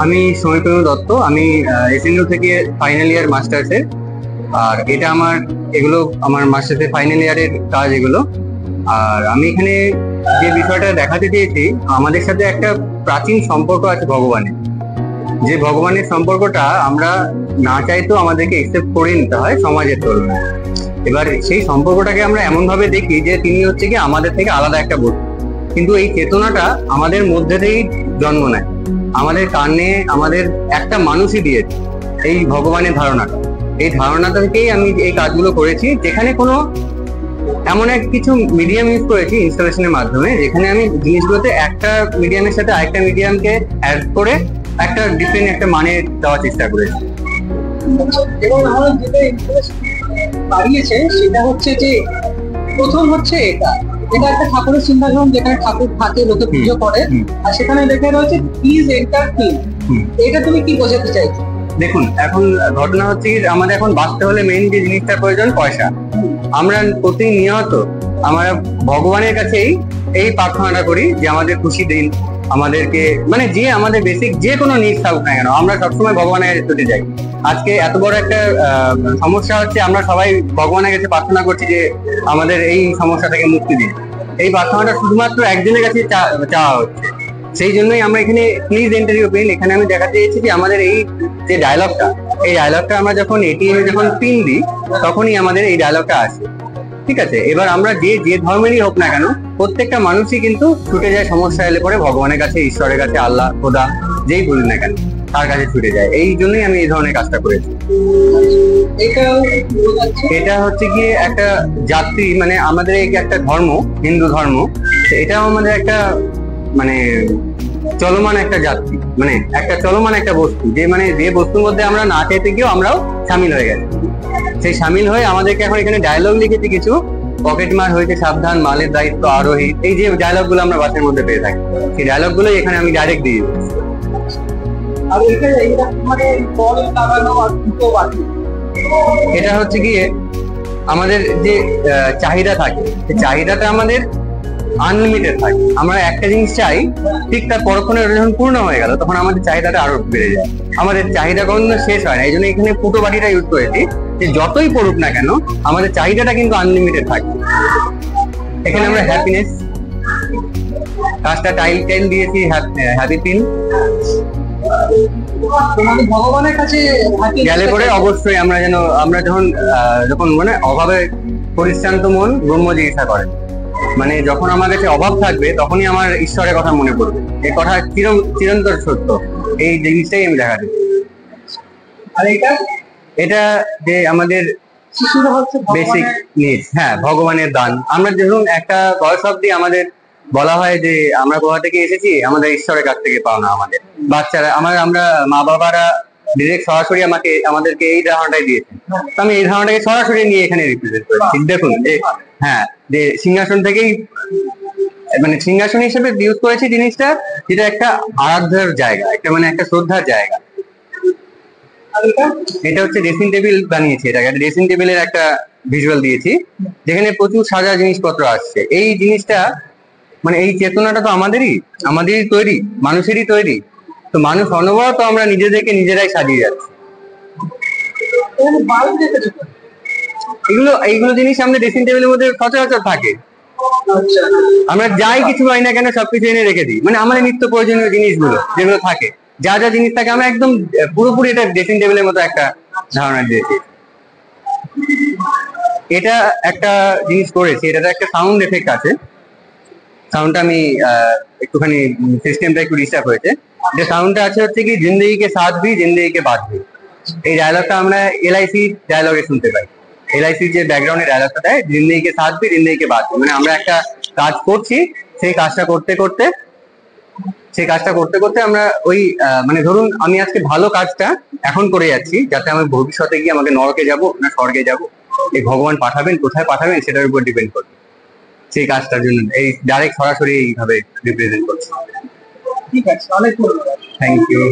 আমি সমীপেন্দ্র দত্ত, আমি এসএনইউ থেকে ফাইনাল ইয়ার মাস্টার্সের। আর এটা এগুলো আমার মাস্টার্সের ফাইনাল ইয়ারের কাজ এগুলো। আর আমি এখানে যে বিষয়টা দেখাতে চেয়েছি, আমাদের সাথে একটা প্রাচীন সম্পর্ক আছে ভগবানের। যে ভগবানের সম্পর্কটা আমরা না চাইতেও আমাদেরকে একসেপ্ট করে নিতে হয় সমাজের তুলনায়। এবার সেই সম্পর্কটাকে আমরা এমন ভাবে দেখি যে তিনি হচ্ছে কি আমাদের থেকে আলাদা একটা বস্তু, কিন্তু এই চেতনাটা আমাদের মধ্যে থেকেই জন্ম নেয়। আমাদের কানে আমাদের একটা মানুষই দিয়েছে এই ভগবানের ধারণাটা। এই ধারণাটা থেকেই আমি এই কাজগুলো করেছি, যেখানে কোনো এমন এক কিছু মিডিয়াম ইউজ করেছি ইনস্টলেশনের মাধ্যমে, যেখানে আমি জিনিসগুলোতে একটা মিডিয়ামের সাথে আরেকটা মিডিয়ামকে অ্যাড করে একটা ডিফারেন্ট একটা মানে দেওয়ার চেষ্টা করেছি। এবং আমার যেটা বাড়িয়েছে সেটা হচ্ছে যে প্রথম হচ্ছে এটা একটা ঠাকুরের সিংহাসন, যেখানে ঠাকুর থাকে, লোকে পুজো করে, আর সেখানে লেখা রয়েছে প্লিজ এন্টার কিং। এটা তুমি কি বোঝাতে চাইছো? দেখুন, এখন ঘটনা হচ্ছে আমাদের এখন বাঁচতে হলে মেইন যে জিনিসটার প্রয়োজন পয়সা। আমরা প্রতিনিয়ত আমরা ভগবানের কাছেই এই প্রার্থনাটা করি যে আমাদের খুশি দিন, আমাদেরকে মানে যে আমাদের বেসিক যে কোনো নিড থাকুক না কেন, আমরা সবসময় ভগবানের কাছে ছুটে যাই। আজকে এত বড় একটা সমস্যা হচ্ছে, আমরা সবাই ভগবানের কাছে প্রার্থনা করছি যে আমাদের এই সমস্যা থেকে মুক্তি দিন। এই প্রার্থনাটা শুধুমাত্র একজনের কাছে চাওয়া হচ্ছে। সেই জন্যই আমরা এখানে প্লিজ এন্টার ইউর পিন, এখানে আমি দেখাতে চেয়েছি যে আমাদের এই যে ডায়লগটা, এই ডায়লগটা আমরা যখন এটিএম যখন পিন দিই তখনই আমাদের এই ডায়লগটা আসে। ঠিক আছে, এবার আমরা যে ধর্মেরই হোক না কেন, প্রত্যেকটা মানুষই কিন্তু ছুটে যায় সমস্যা এলে পরে ভগবানের কাছে, ঈশ্বরের কাছে, আল্লাহ, খোদা যেই বলি না কেন তার কাছে ছুটে যায়। এই জন্যই আমি এই ধরনের কাজটা করেছি। এটা হচ্ছে গিয়ে একটা জাতি, মানে আমাদের এই একটা ধর্ম, হিন্দু ধর্ম, এটাও আমাদের একটা মানে চলমান একটা জাতি, মানে একটা চলমান একটা বস্তু, যে বস্তুর মধ্যে আমরা না চাইতে গিয়েও আমরাও সামিল হয়ে গেছি। সেই সামিল হয়ে আমাদেরকে এখন এখানে ডায়লগ লিখেছি কিছু, পকেট মার হয়েছে সাবধান, মালের দায়িত্ব আরোহী, এই যে ডায়লগ গুলো আমরা বাসের মধ্যে পেয়ে থাকি, সেই ডায়লগ গুলো এখানে আমি ডাইরেক্ট দিয়ে দিচ্ছি। এটা হচ্ছে গিয়ে আমাদের যে চাহিদা থাকে, সেই চাহিদাটা আমাদের আনলিমিটেড থাকে। আমরা একটা জিনিস চাই, ঠিক তার পরক্ষণে যখন পূর্ণ হয়ে গেল তখন আমাদের চাহিদাটা আরো বেড়ে যায়। আমাদের চাহিদা কখনো শেষ হয় না। এই জন্য এখানে ফুটো বাড়িটা ইউজ করেছি, যে যতই পড়ুক না কেন আমাদের চাহিদাটা কিন্তু আনলিমিটেড থাকে। এখানে আমরা হ্যাপিনেস কাজটা টাইল দিয়েছি, হ্যাপি পিন। ভগবানের কাছে গেলে পরে অবশ্যই আমরা যখন মানে অভাবে পরিশ্রান্ত মন ব্রহ্ম জিজ্ঞাসা করে, মানে যখন আমার কাছে অভাব থাকবে তখনই আমার ঈশ্বরের কথা মনে পড়বে। এই কথা চিরন্তর সত্য। এই জিনিসটাই আমি দেখা দিই। আর এটা যে আমাদের বেসিক নিডস, হ্যাঁ, ভগবানের দান। আমরা ধরুন একটা বয়স অব্দি আমাদের বলা হয় যে আমরা কোথা থেকে এসেছি, আমাদের ঈশ্বরের কাছ থেকে পাওনা। আমাদের বাচ্চারা আমরা মা বাবারা ডিরেক্ট সরাসরি আমাদেরকে এই ধারণাটাই দিয়েছে। তো আমি এই ধারণাটাকে সরাসরি নিয়ে এখানে রিপ্রেজেন্ট করেছি। দেখুন যে হ্যাঁ, যে সিংহাসন থেকেই, মানে সিংহাসন হিসেবে ইউজ করেছি জিনিসটা, যেটা একটা আরাধ্যার জায়গা, একটা শ্রদ্ধার জায়গা। এটা হচ্ছে ড্রেসিং টেবিল বানিয়েছি, এটাকে ড্রেসিং টেবিলের একটা ভিজুয়াল দিয়েছি, যেখানে প্রচুর সাজা জিনিসপত্র আসছে। এই জিনিসটা মানে এই চেতনাটা তো আমাদেরই তৈরি, মানুষেরই তৈরি। তো মানুষ অনবরত আমরা নিজেদেরকে নিজেরাই সাজিয়ে যাচ্ছি। এইগুলো জিনিস আমাদের ড্রেসিং টেবিলের মধ্যে সচরাচর থাকে। আমরা যাই কিছু পাই না কেন সবকিছু এনে রেখে দিই, মানে আমাদের নিত্য প্রয়োজনীয় জিনিসগুলো যেগুলো থাকে, যা জিনিস থাকে আমরা একদম পুরোপুরি এটা ড্রেসিং টেবিলের মতো একটা ধারণা দিয়েছি। এটা একটা জিনিস করেছি, এটাতে একটা সাউন্ড এফেক্ট আছে। সাউন্ডটা আমি একটুখানি সিস্টেমটা একটু ডিস্টার্ব হয়েছে। যে সাউন্ডটা আছে হচ্ছে কি, জিন্দেগি কে সাথ ভি জিন্দেগি কে বাদ ভি। এই ডায়লগটা আমরা এলআইসি ডায়লগে শুনতে পাই। এলআইসির যে ব্যাকগ্রাউন্ডে ডায়লগটা দেয়, জিন্দেগি কে সাথ ভি জিন্দেগি কে বাদ ভি, মানে আমরা একটা কাজ করছি, সেই কাজটা করতে করতে আমরা ওই মানে ধরুন আমি আজকে ভালো কাজটা এখন করে যাচ্ছি, যাতে আমি ভবিষ্যতে গিয়ে আমাকে নরকে যাব না স্বর্গে যাব, এই ভগবান পাঠাবেন, কোথায় পাঠাবেন সেটার উপর ডিপেন্ড করবে। সেই কাজটার জন্য এই ডাইরেক্ট সরাসরি এইভাবে রিপ্রেজেন্ট করছি। ঠিক আছে, অনেক ধন্যবাদ। Thank you.